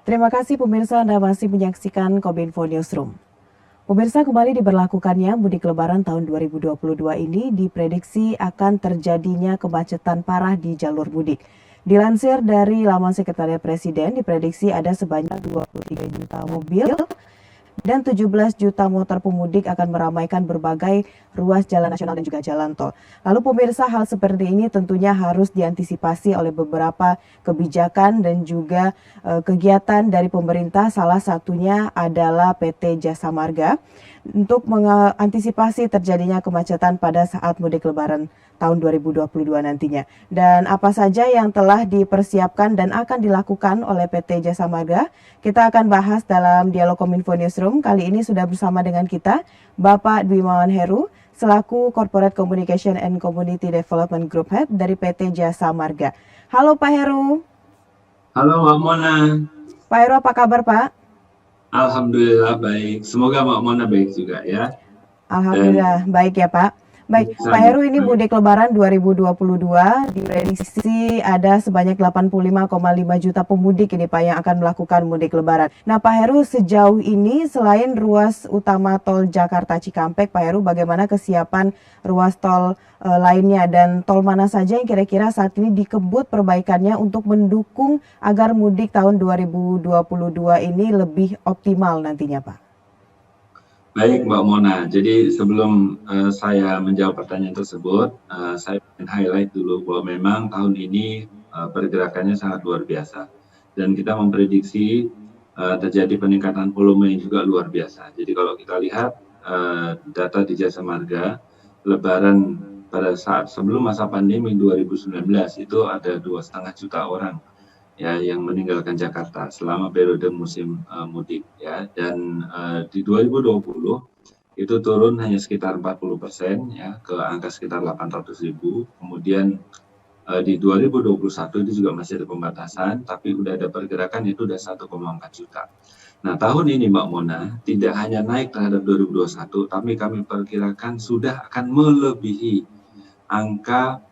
Terima kasih pemirsa Anda masih menyaksikan Kominfo Newsroom. Pemirsa, kembali diberlakukannya mudik lebaran tahun 2022 ini diprediksi akan terjadinya kemacetan parah di jalur mudik. Dilansir dari laman Sekretariat Presiden, diprediksi ada sebanyak 23 juta mobil dan 17 juta motor pemudik akan meramaikan berbagai ruas jalan nasional dan juga jalan tol. Lalu pemirsa, hal seperti ini tentunya harus diantisipasi oleh beberapa kebijakan dan juga kegiatan dari pemerintah. Salah satunya adalah PT Jasa Marga untuk mengantisipasi terjadinya kemacetan pada saat mudik lebaran tahun 2022 nantinya. Dan apa saja yang telah dipersiapkan dan akan dilakukan oleh PT Jasa Marga, kita akan bahas dalam Dialog Kominfo Newsroom. Kali ini sudah bersama dengan kita Bapak Dwimawan Heru, selaku Corporate Communication and Community Development Group Head dari PT Jasa Marga. Halo Pak Heru. Halo Mbak Mona. Pak Heru, apa kabar Pak? Alhamdulillah baik. Semoga Mbak Mona baik juga ya. Alhamdulillah baik ya Pak. Baik, Pak Heru, ini mudik lebaran 2022 diprediksi ada sebanyak 85,5 juta pemudik ini Pak yang akan melakukan mudik lebaran. Nah Pak Heru, sejauh ini selain ruas utama tol Jakarta Cikampek, Pak Heru, bagaimana kesiapan ruas tol lainnya dan tol mana saja yang kira-kira saat ini dikebut perbaikannya untuk mendukung agar mudik tahun 2022 ini lebih optimal nantinya Pak? Baik Mbak Mona, jadi sebelum saya menjawab pertanyaan tersebut, saya ingin highlight dulu bahwa memang tahun ini pergerakannya sangat luar biasa. Dan kita memprediksi terjadi peningkatan volume yang juga luar biasa. Jadi kalau kita lihat data di Jasa Marga, lebaran pada saat sebelum masa pandemi 2019 itu ada 2,5 juta orang ya yang meninggalkan Jakarta selama periode musim mudik ya, dan di 2020 itu turun hanya sekitar 40% ya ke angka sekitar 800.000. Kemudian di 2021 itu juga masih ada pembatasan, tapi udah ada pergerakan itu udah 1,4 juta. Nah tahun ini Mbak Mona tidak hanya naik terhadap 2021, tapi kami perkirakan sudah akan melebihi angka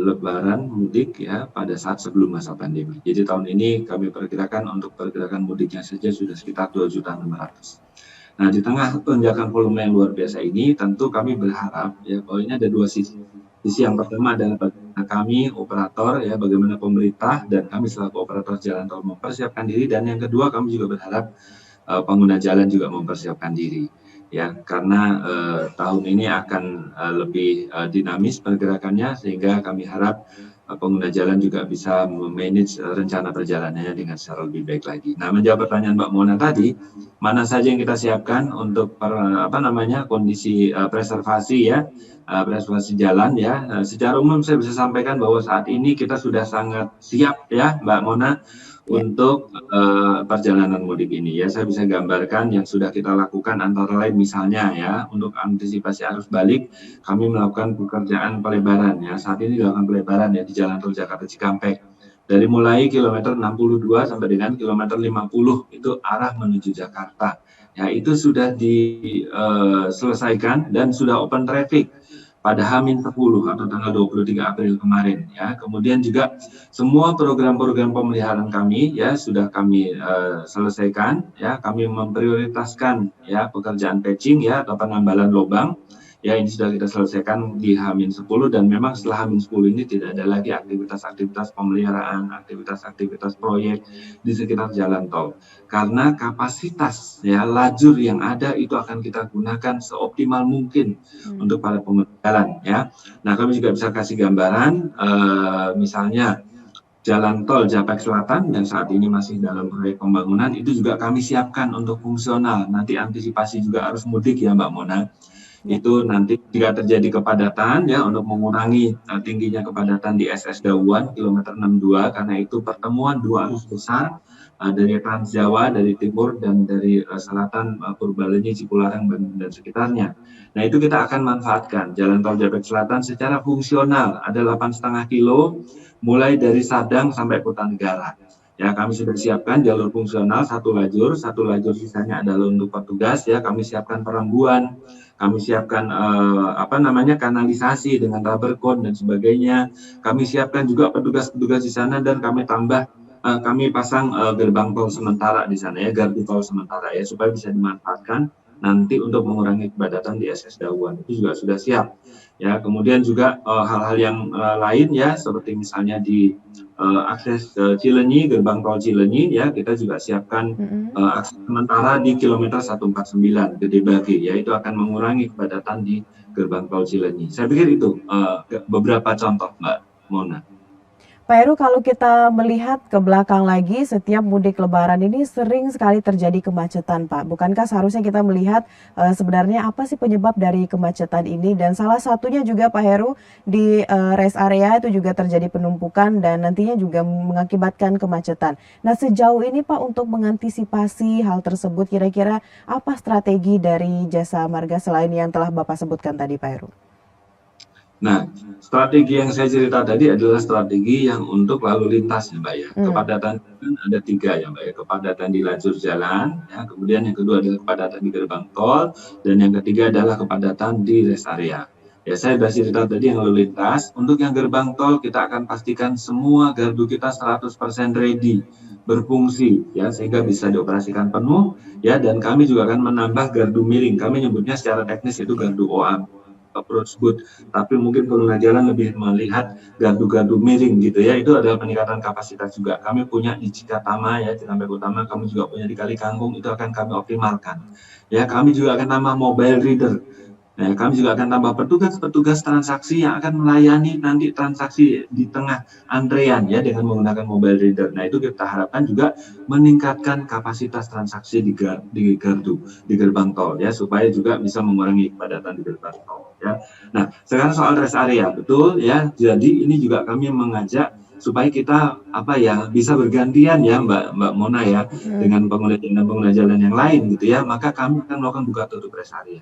lebaran mudik ya pada saat sebelum masa pandemi. Jadi tahun ini kami perkirakan untuk pergerakan mudiknya saja sudah sekitar 2.600.000. Nah di tengah lonjakan volume yang luar biasa ini tentu kami berharap ya bahwa ini ada dua sisi. Sisi yang pertama adalah bagaimana kami operator ya, bagaimana pemerintah dan kami selaku operator jalan tol mempersiapkan diri, dan yang kedua kami juga berharap pengguna jalan juga mempersiapkan diri. Ya, karena tahun ini akan lebih dinamis pergerakannya, sehingga kami harap pengguna jalan juga bisa memanage rencana perjalanannya dengan secara lebih baik lagi. Nah, menjawab pertanyaan Mbak Mona tadi, mana saja yang kita siapkan untuk kondisi preservasi ya, preservasi jalan ya. Secara umum saya bisa sampaikan bahwa saat ini kita sudah sangat siap ya Mbak Mona untuk perjalanan mudik ini ya. Saya bisa gambarkan yang sudah kita lakukan antara lain misalnya ya, untuk antisipasi arus balik kami melakukan pekerjaan pelebaran ya. Saat ini dilakukan pelebaran ya di jalan tol Jakarta Cikampek dari mulai kilometer 62 sampai dengan kilometer 50 itu arah menuju Jakarta ya, itu sudah diselesaikan dan sudah open traffic pada H-10 atau tanggal 23 April kemarin ya. Kemudian juga semua program-program pemeliharaan kami ya sudah kami selesaikan ya. Kami memprioritaskan ya pekerjaan patching ya atau penambalan lubang ya, ini sudah kita selesaikan di H-10, dan memang setelah H-10 ini tidak ada lagi aktivitas-aktivitas pemeliharaan, aktivitas-aktivitas proyek di sekitar jalan tol. Karena kapasitas ya lajur yang ada itu akan kita gunakan seoptimal mungkin untuk para pengguna jalan ya. Nah, kami juga bisa kasih gambaran misalnya jalan tol Japek Selatan yang saat ini masih dalam proyek pembangunan itu juga kami siapkan untuk fungsional. Nanti antisipasi juga arus mudik ya Mbak Mona. Itu nanti jika terjadi kepadatan ya, untuk mengurangi tingginya kepadatan di SS Dauan kilometer 62, karena itu pertemuan dua arus besar dari Trans Jawa, dari timur dan dari selatan, Purbalenyi, Cipularang dan sekitarnya. Nah itu kita akan manfaatkan jalan tol Japek Selatan secara fungsional, ada 8,5 kilo mulai dari Sadang sampai Kutanegara. Ya, kami sudah siapkan jalur fungsional satu lajur sisanya adalah untuk petugas ya. Kami siapkan perambuan, kami siapkan kanalisasi dengan rubber cone dan sebagainya. Kami siapkan juga petugas-petugas di sana, dan kami tambah kami pasang gerbang tol sementara di sana ya, gardu tol sementara ya, supaya bisa dimanfaatkan nanti untuk mengurangi kepadatan di SS Dauan, itu juga sudah siap. Ya, kemudian juga hal-hal yang lain ya, seperti misalnya di akses Cileunyi, gerbang tol Cileunyi ya, kita juga siapkan akses sementara di kilometer 149 Gede Bage ya, itu akan mengurangi kepadatan di gerbang tol Cileunyi. Saya pikir itu beberapa contoh Mbak Mona. Pak Heru, kalau kita melihat ke belakang lagi, setiap mudik lebaran ini sering sekali terjadi kemacetan, Pak. Bukankah seharusnya kita melihat sebenarnya apa sih penyebab dari kemacetan ini? Dan salah satunya juga Pak Heru, di rest area itu juga terjadi penumpukan dan nantinya juga mengakibatkan kemacetan. Nah, sejauh ini Pak, untuk mengantisipasi hal tersebut, kira-kira apa strategi dari Jasa Marga selain yang telah Bapak sebutkan tadi, Pak Heru? Nah, strategi yang saya cerita tadi adalah strategi yang untuk lalu lintas ya Mbak ya. Kepadatan kan ada 3 ya Mbak ya, kepadatan di lajur jalan, ya, kemudian yang kedua adalah kepadatan di gerbang tol, dan yang ketiga adalah kepadatan di rest area. Ya, saya sudah cerita tadi yang lalu lintas, untuk yang gerbang tol kita akan pastikan semua gardu kita 100% ready, berfungsi ya, sehingga bisa dioperasikan penuh ya, dan kami juga akan menambah gardu miring. Kami nyebutnya secara teknis itu gardu OA, approach boot, tapi mungkin pengguna jalan lebih melihat gardu-gardu miring gitu ya, itu adalah peningkatan kapasitas juga. Kami punya di Cikatama ya, Cikampek Utama, kami juga punya di Kali Kangkung, itu akan kami optimalkan. Ya, kami juga akan tambah mobile reader. Nah, kami juga akan tambah petugas-petugas transaksi yang akan melayani nanti transaksi di tengah antrean ya, dengan menggunakan mobile reader. Nah, itu kita harapkan juga meningkatkan kapasitas transaksi di gardu, di gerbang tol ya, supaya juga bisa mengurangi kepadatan di gerbang tol ya. Nah, sekarang soal rest area, betul ya. Jadi ini juga kami mengajak supaya kita bisa bergantian ya Mbak Mona ya, dengan pengguna jalan yang lain gitu ya. Maka kami akan melakukan buka tutup rest area.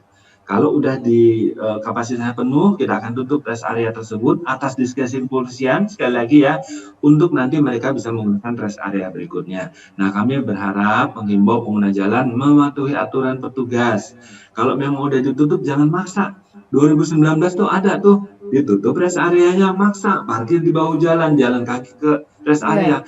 Kalau udah di kapasitasnya penuh, kita akan tutup rest area tersebut atas diskresi kepolisian, sekali lagi ya, untuk nanti mereka bisa menggunakan rest area berikutnya. Nah, kami berharap menghimbau pengguna jalan mematuhi aturan petugas. Kalau memang udah ditutup, jangan maksa. 2019 tuh ada tuh, ditutup rest areanya, maksa parkir di bahu jalan kaki ke rest area.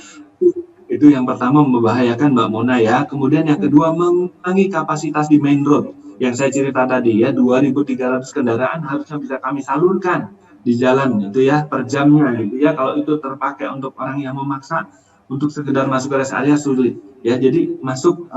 Itu yang pertama membahayakan Mbak Mona ya. Kemudian yang kedua, mengurangi kapasitas di main road. Yang saya cerita tadi ya, 2.300 kendaraan harusnya bisa kami salurkan di jalan itu ya, per jamnya gitu ya. Kalau itu terpakai untuk orang yang memaksa untuk sekedar masuk ke rest area, sulit ya. Jadi masuk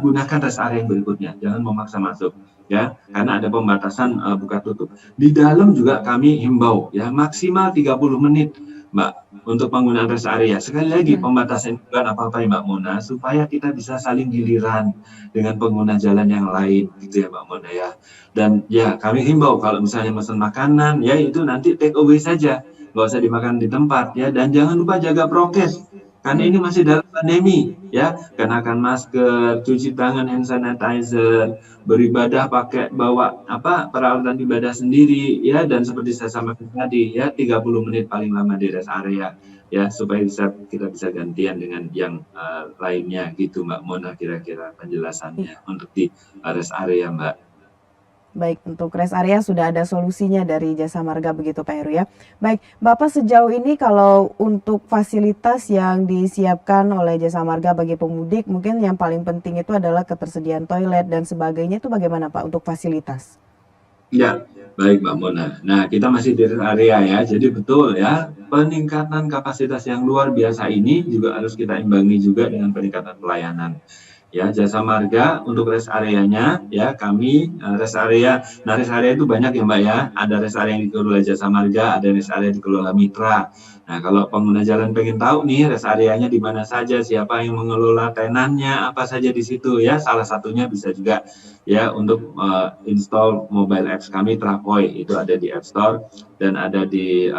gunakan rest area yang berikutnya, jangan memaksa masuk ya, karena ada pembatasan buka tutup. Di dalam juga kami himbau ya, maksimal 30 menit Mbak untuk penggunaan rest area. Sekali lagi pembatasan bukan apa-apa ya Mbak Mona, supaya kita bisa saling giliran dengan pengguna jalan yang lain gitu ya Mbak Mona ya. Dan ya kami himbau kalau misalnya pesan makanan ya, itu nanti take away saja, nggak usah dimakan di tempat ya. Dan jangan lupa jaga prokes, karena ini masih dalam pandemi ya, kenakan masker, cuci tangan, hand sanitizer, beribadah bawa peralatan ibadah sendiri ya, dan seperti saya sampaikan tadi ya, 30 menit paling lama di rest area ya, supaya kita bisa gantian dengan yang lainnya gitu Mbak Mona, kira-kira penjelasannya untuk di rest area Mbak. Baik, untuk rest area sudah ada solusinya dari Jasa Marga begitu Pak Heru ya. Baik, Bapak sejauh ini kalau untuk fasilitas yang disiapkan oleh Jasa Marga bagi pemudik, mungkin yang paling penting itu adalah ketersediaan toilet dan sebagainya, itu bagaimana Pak untuk fasilitas? Ya, baik Mbak Mona. Nah, kita masih di rest area ya, jadi betul ya, peningkatan kapasitas yang luar biasa ini juga harus kita imbangi juga dengan peningkatan pelayanan. Ya, Jasa Marga untuk rest areanya ya, kami rest area. Nah, rest area itu banyak ya Mbak ya. Ada rest area yang dikelola Jasa Marga, ada rest area yang dikelola Mitra. Nah, kalau pengguna jalan pengen tahu nih rest areanya di mana saja, siapa yang mengelola tenannya, apa saja di situ ya. Salah satunya bisa juga ya untuk install mobile apps kami Trapoy, itu ada di App Store dan ada di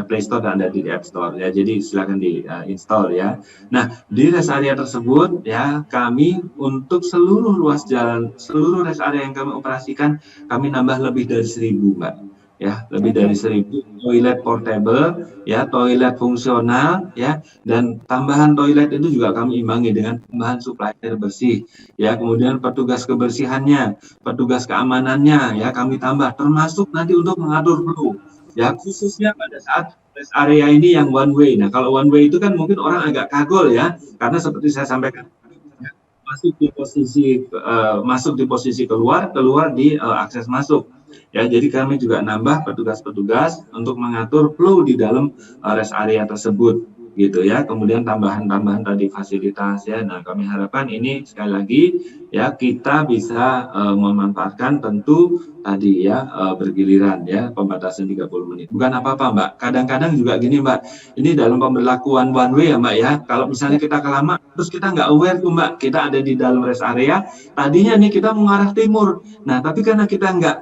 Play Store dan ada di App Store ya. Jadi silakan di install ya. Nah, di rest area tersebut ya, kami untuk seluruh ruas jalan, seluruh rest area yang kami operasikan, kami nambah lebih dari 1.000 Mbak. Ya, lebih dari 1.000 toilet portable, ya, toilet fungsional, ya, dan tambahan toilet itu juga kami imbangi dengan tambahan suplai air bersih, ya, kemudian petugas kebersihannya, petugas keamanannya, ya, kami tambah, termasuk nanti untuk mengatur flu. ya khususnya pada saat rest area ini yang one way. Nah, kalau one way itu kan mungkin orang agak kagol ya, karena seperti saya sampaikan masuk di posisi keluar di akses masuk. Ya, jadi kami juga nambah petugas-petugas untuk mengatur flow di dalam rest area tersebut gitu ya. Kemudian tambahan-tambahan tadi fasilitas ya. Nah, kami harapkan ini sekali lagi ya kita bisa memanfaatkan tentu tadi ya bergiliran ya, pembatasan 30 menit. Bukan apa-apa, Mbak. Kadang-kadang juga gini, Mbak. Ini dalam pemberlakuan one way ya, Mbak ya. Kalau misalnya kita kelamaan terus kita nggak aware tuh, Mbak. Kita ada di dalam rest area, tadinya nih kita mengarah timur. Nah, tapi karena kita nggak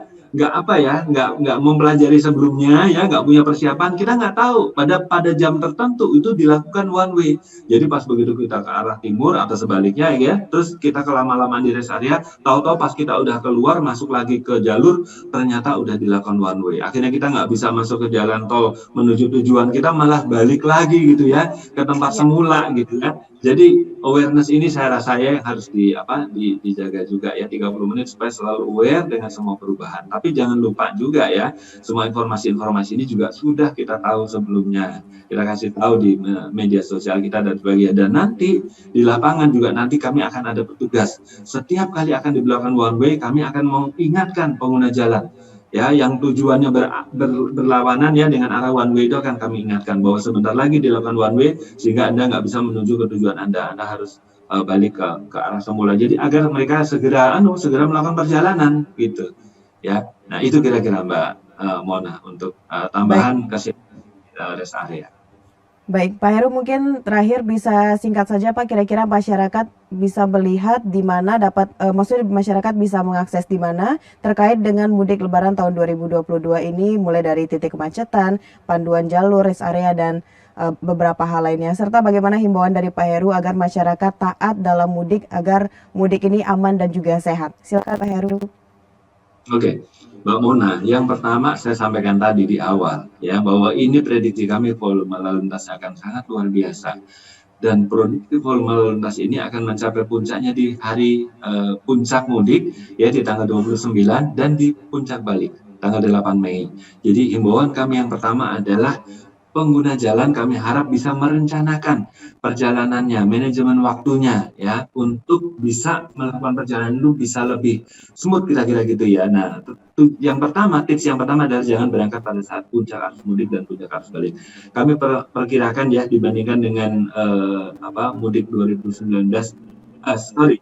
mempelajari sebelumnya ya, nggak punya persiapan, kita nggak tahu pada jam tertentu itu dilakukan one way. Jadi pas begitu kita ke arah timur atau sebaliknya ya, terus kita kelama-lamaan di rest area, tahu-tahu pas kita udah keluar masuk lagi ke jalur, ternyata udah dilakukan one way. Akhirnya kita nggak bisa masuk ke jalan tol menuju tujuan, kita malah balik lagi gitu ya ke tempat semula gitu ya. Jadi awareness ini saya rasa ya harus dijaga juga ya, 30 menit supaya selalu aware dengan semua perubahan. Tapi jangan lupa juga ya, semua informasi-informasi ini juga sudah kita tahu sebelumnya. Kita kasih tahu di media sosial kita dan sebagainya. Dan nanti di lapangan juga nanti kami akan ada petugas. Setiap kali akan diberlakukan one way, kami akan mengingatkan pengguna jalan. Ya, yang tujuannya berlawanan ya dengan arah one way itu akan kami ingatkan bahwa sebentar lagi dilakukan one way sehingga Anda nggak bisa menuju ke tujuan Anda harus balik ke arah semula. Jadi agar mereka segera melakukan perjalanan gitu. Ya, nah itu kira-kira Mbak Mona untuk tambahan kesiapan rest area. Baik, Pak Heru mungkin terakhir bisa singkat saja Pak, kira-kira masyarakat bisa melihat di mana maksudnya masyarakat bisa mengakses di mana terkait dengan mudik lebaran tahun 2022 ini, mulai dari titik kemacetan, panduan jalur, rest area, dan beberapa hal lainnya. Serta bagaimana himbauan dari Pak Heru agar masyarakat taat dalam mudik agar mudik ini aman dan juga sehat. Silakan Pak Heru. Oke. Mbak Mona, yang pertama saya sampaikan tadi di awal ya bahwa ini prediksi kami volume lalu lintas akan sangat luar biasa dan prediksi volume lalu lintas ini akan mencapai puncaknya di hari puncak mudik ya di tanggal 29 dan di puncak balik tanggal 8 Mei. Jadi himbauan kami yang pertama adalah pengguna jalan kami harap bisa merencanakan perjalanannya, manajemen waktunya ya untuk bisa melakukan perjalanan itu bisa lebih smooth kira-kira gitu ya. Nah, tips yang pertama adalah jangan berangkat pada saat puncak arus mudik dan puncak arus balik. Kami perkirakan ya dibandingkan dengan mudik 2019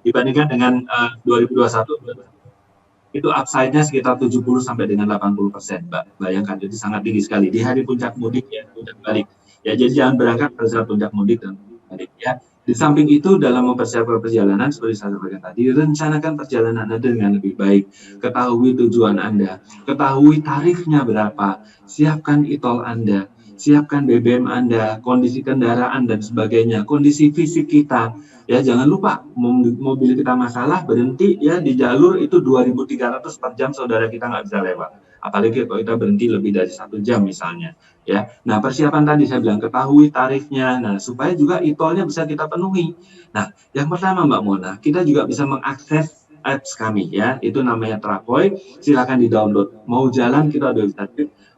dibandingkan dengan 2021 itu upside-nya sekitar 70 sampai dengan 80%, Mbak. Bayangkan, jadi sangat tinggi sekali di hari puncak mudik ya, puncak balik. Ya, jadi jangan berangkat pada saat puncak mudik dan balik ya. Di samping itu dalam mempersiapkan perjalanan seperti saya sampaikan tadi, rencanakan perjalanan Anda dengan lebih baik. Ketahui tujuan Anda, ketahui tarifnya berapa, siapkan e-tol Anda, siapkan BBM Anda, kondisi kendaraan dan sebagainya, kondisi fisik kita. Ya, jangan lupa mobil kita masalah berhenti ya di jalur itu 2.300 per jam saudara kita nggak bisa lewat. Apalagi kalau kita berhenti lebih dari 1 jam misalnya. Ya, nah persiapan tadi saya bilang ketahui tarifnya, nah supaya juga e-tolnya bisa kita penuhi. Nah, yang pertama Mbak Mona, kita juga bisa mengakses apps kami ya, itu namanya Travoy, silakan di-download. Mau jalan kita udah bisa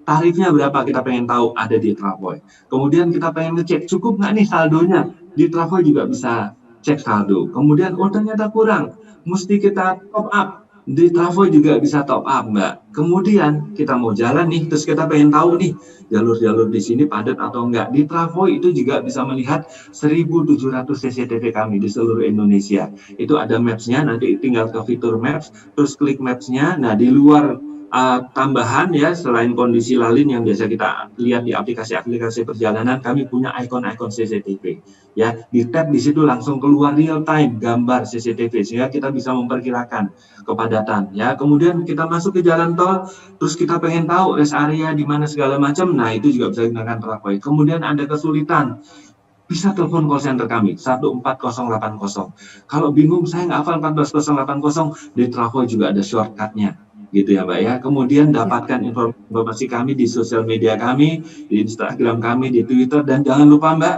tarifnya berapa kita pengen tahu ada di Travoy. Kemudian kita pengen ngecek cukup nggak nih saldonya, di Travoy juga bisa cek saldo. Kemudian ternyata kurang, mesti kita top up. Di Travoy juga bisa top up, Mbak. Kemudian kita mau jalan nih, terus kita pengen tahu nih jalur-jalur di sini padat atau enggak. Di Travoy itu juga bisa melihat 1.700 CCTV kami di seluruh Indonesia. Itu ada maps-nya, nanti tinggal ke fitur maps, terus klik maps-nya. Nah, di luar tambahan ya, selain kondisi lalin yang biasa kita lihat di aplikasi-aplikasi perjalanan, kami punya ikon-ikon CCTV. Ya, di tab di situ langsung keluar real time gambar CCTV sehingga kita bisa memperkirakan kepadatan. Ya, kemudian kita masuk ke jalan tol, terus kita pengen tahu rest area di mana segala macam. Nah, itu juga bisa digunakan Travoy. Kemudian ada kesulitan, bisa telepon call center kami 14080. Kalau bingung saya nggak hafal 14080, di Travoy juga ada shortcutnya. Gitu ya Mbak ya. Kemudian dapatkan informasi kami di sosial media kami, di Instagram kami, di Twitter, dan jangan lupa Mbak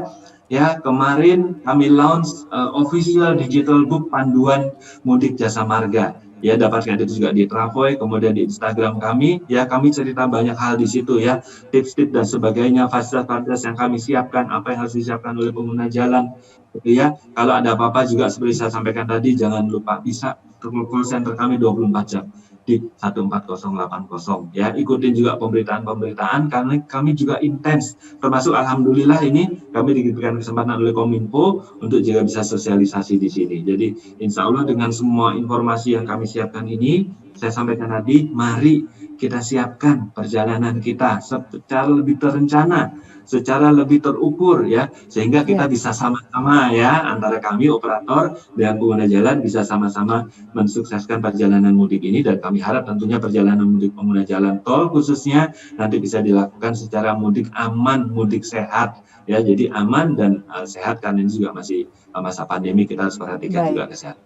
ya, kemarin kami launch official digital book panduan mudik jasa marga. ya dapatkan itu juga di Travoy, kemudian di Instagram kami, ya kami cerita banyak hal di situ ya, tips-tips dan sebagainya, fasilitas-fasilitas yang kami siapkan, apa yang harus disiapkan oleh pengguna jalan, gitu ya. Kalau ada apa-apa juga seperti saya sampaikan tadi, jangan lupa bisa call center kami 24 jam di 14080 ya. Ikutin juga pemberitaan-pemberitaan karena kami juga intens, termasuk alhamdulillah ini kami diberikan kesempatan oleh Kominfo untuk juga bisa sosialisasi di sini. Jadi insya Allah dengan semua informasi yang kami siapkan ini, saya sampaikan tadi, mari kita siapkan perjalanan kita secara lebih terencana, secara lebih terukur ya, sehingga kita Ya. bisa sama-sama ya, antara kami operator dan pengguna jalan bisa sama-sama mensukseskan perjalanan mudik ini, dan kami harap tentunya perjalanan mudik pengguna jalan tol khususnya nanti bisa dilakukan secara mudik aman, mudik sehat ya, jadi aman dan sehat karena ini juga masih masa pandemi, kita harus perhatikan Baik. juga kesehatan.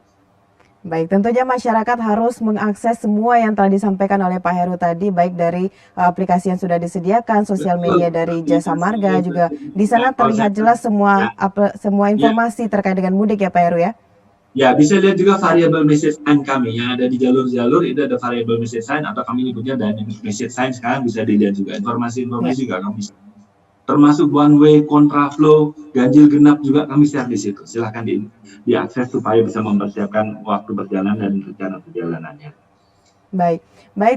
Baik, tentunya masyarakat harus mengakses semua yang telah disampaikan oleh Pak Heru tadi, baik dari aplikasi yang sudah disediakan, sosial media dari Jasa Marga juga. Di sana terlihat jelas semua Ya, informasi terkait dengan mudik ya Pak Heru ya. ya, bisa lihat juga variable message sign kami yang ada di jalur-jalur, itu ada variable message sign atau kami nyebutnya dynamic message sign, sekarang bisa dilihat juga. Informasi-informasi Ya. juga kami bisa. Termasuk one way, kontraflow, ganjil genap juga kami share di situ. Silahkan diakses supaya bisa mempersiapkan waktu perjalanan dan rencana perjalanannya. Baik,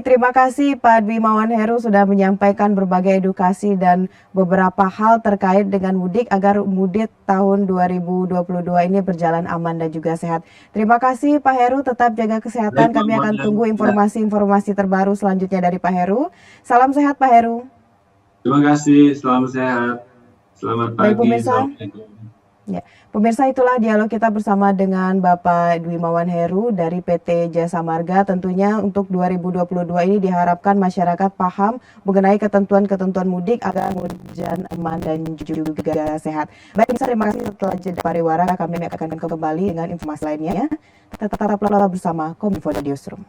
terima kasih Pak Dwi Mawan Heru sudah menyampaikan berbagai edukasi dan beberapa hal terkait dengan mudik agar mudik tahun 2022 ini berjalan aman dan juga sehat. Terima kasih Pak Heru, tetap jaga kesehatan. Baik, Kami Mbak akan Mona. tunggu informasi-informasi terbaru selanjutnya dari Pak Heru. Salam sehat Pak Heru. Terima kasih, selamat sehat. Selamat Baik pagi. pemirsa. Assalamualaikum. Ya, pemirsa, itulah dialog kita bersama dengan Bapak Dwi Mawan Heru dari PT Jasa Marga. Tentunya untuk 2022 ini diharapkan masyarakat paham mengenai ketentuan-ketentuan mudik agar mudik berjalan aman dan juga sehat. Baik, pemirsa, terima kasih. Setelah jeda pariwara kami akan kembali dengan informasi lainnya. Tetaplah bersama Kominfo Newsroom.